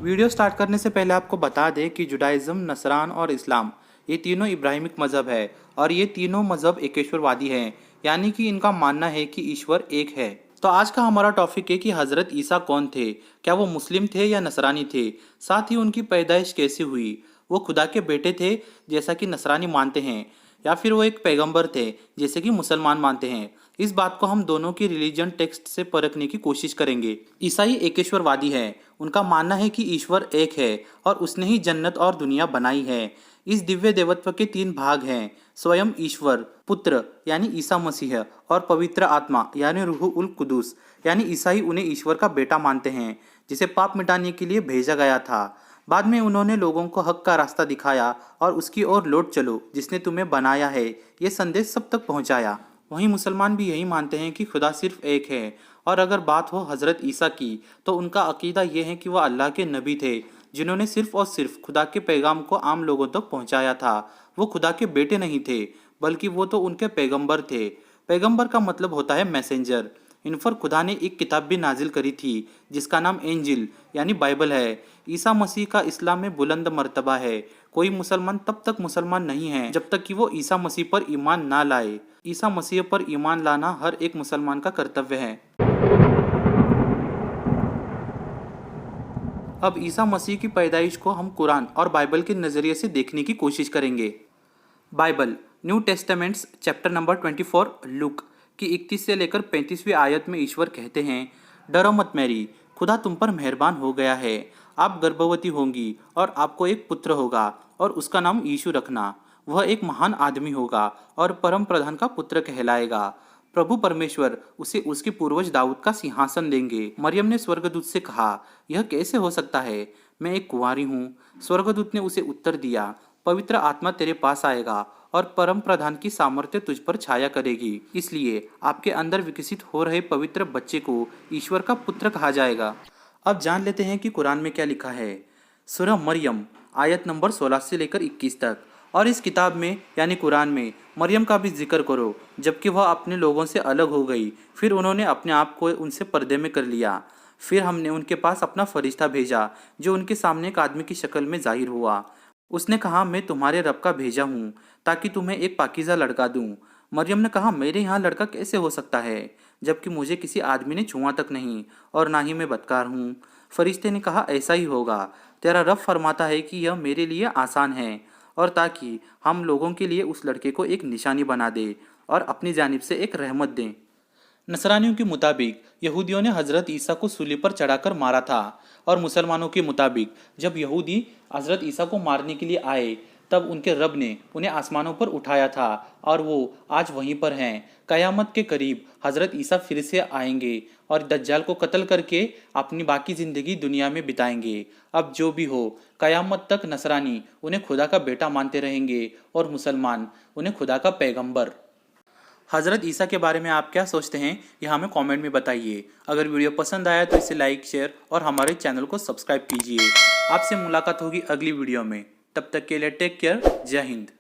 Video start करने से पहले आपको बता दें कि जुडाइज़म, नसरान और इस्लाम ये तीनों इब्राहिमिक मज़हब है और ये तीनों मज़हब एकेश्वरवादी हैं, यानी कि इनका मानना है कि ईश्वर एक है। तो आज का हमारा टॉपिक है कि हज़रत ईसा कौन थे, क्या वो मुस्लिम थे या नसरानी थे, साथ ही उनकी पैदाइश कैसे हुई, वो खुदा के बेटे थे जैसा कि नसरानी मानते हैं या फिर वो एक पैगंबर थे जैसे कि मुसलमान मानते हैं। इस बात को हम दोनों की रिलीजन टेक्स्ट से परखने की कोशिश करेंगे। ईसाई एकेश्वरवादी हैं। उनका मानना है कि ईश्वर एक है और उसने ही जन्नत और दुनिया बनाई है। इस दिव्य देवत्व के तीन भाग हैं, स्वयं ईश्वर, पुत्र यानी ईसा मसीह और पवित्र आत्मा यानी रूह उल कुदूस। यानी ईसाई उन्हें ईश्वर का बेटा मानते हैं जिसे पाप मिटाने के लिए भेजा गया था। बाद में उन्होंने लोगों को हक का रास्ता दिखाया और उसकी ओर लौट चलो जिसने तुम्हें बनाया है, ये संदेश सब तक पहुंचाया। वहीं मुसलमान भी यही मानते हैं कि खुदा सिर्फ एक है। और अगर बात हो हज़रत ईसा की तो उनका अकीदा ये है कि वह अल्लाह के नबी थे जिन्होंने सिर्फ और सिर्फ खुदा के पैगाम को आम लोगों तक पहुंचाया था। वो खुदा के बेटे नहीं थे बल्कि वो तो उनके पैगंबर थे। पैगंबर का मतलब होता है मैसेंजर। इन पर खुदा ने एक किताब भी नाजिल करी थी जिसका नाम एंजिल यानी बाइबल है। ईसा मसीह का इस्लाम में बुलंद मर्तबा है। कोई मुसलमान तब तक मुसलमान नहीं है जब तक कि वो ईसा मसीह पर ईमान ना लाए। ईसा मसीह पर ईमान लाना हर एक मुसलमान का कर्तव्य है। अब ईसा मसीह की पैदाइश को हम कुरान और बाइबल के नज़रिए से देखने की कोशिश करेंगे। Bible New Testaments chapter number 24 Luke की 31 से लेकर 35वीं आयत में ईश्वर कहते हैं, डरो मत मैरी, खुदा तुम पर मेहरबान हो गया है। आप गर्भवती होंगी और आपको एक पुत्र होगा और उसका नाम यीशु रखना। वह एक महान आदमी होगा और परम प्रधान का पुत्र कहलाएगा। प्रभु परमेश्वर उसे उसके पूर्वज दाऊद का सिंहासन देंगे। मरियम ने स्वर्गदूत से कहा, यह कैसे हो सकता है, मैं एक कुंवारी हूँ। स्वर्गदूत ने उसे उत्तर दिया, पवित्र आत्मा तेरे पास आएगा और परम प्रधान की सामर्थ्य तुझ पर छाया करेगी, इसलिए आपके अंदर विकसित हो रहे पवित्र बच्चे को ईश्वर का पुत्र कहा जाएगा। अब जान लेते हैं कि कुरान में क्या लिखा है। सूरह मरियम आयत नंबर 16 से लेकर 21 तक। और इस किताब में यानी कुरान में मरियम का भी जिक्र करो जबकि वह अपने लोगों से अलग हो गई। फिर उन्होंने अपने आप को उनसे पर्दे में कर लिया। फिर हमने उनके पास अपना फरिश्ता भेजा जो उनके सामने एक आदमी की शक्ल में जाहिर हुआ। उसने कहा, मैं तुम्हारे रब का भेजा हूँ ताकि तुम्हें एक पाकीज़ा लड़का दूँ। मरियम ने कहा, मेरे यहाँ लड़का कैसे हो सकता है जबकि मुझे किसी आदमी ने छुआ तक नहीं और ना ही मैं बदकार हूँ। फरिश्ते ने कहा, ऐसा ही होगा, तेरा रब फरमाता है कि यह मेरे लिए आसान है और ताकि हम लोगों के लिए उस लड़के को एक निशानी बना दे और अपनी जानिब से एक रहमत दें। नसरानियों के मुताबिक यहूदियों ने हज़रत ईसा को सूली पर चढ़ाकर मारा था और मुसलमानों के मुताबिक जब यहूदी हज़रत ईसा को मारने के लिए आए तब उनके रब ने उन्हें आसमानों पर उठाया था और वो आज वहीं पर हैं। क़यामत के करीब हज़रत ईसा फिर से आएंगे और दज्जाल को कत्ल करके अपनी बाकी ज़िंदगी दुनिया में बिताएंगे। अब जो भी हो, क़यामत तक नसरानी उन्हें खुदा का बेटा मानते रहेंगे और मुसलमान उन्हें खुदा का पैगंबर। हज़रत ईसा के बारे में आप क्या सोचते हैं, यह हमें कमेंट में बताइए। अगर वीडियो पसंद आया तो इसे लाइक, शेयर और हमारे चैनल को सब्सक्राइब कीजिए। आपसे मुलाकात होगी अगली वीडियो में। तब तक के लिए टेक केयर। जय हिंद।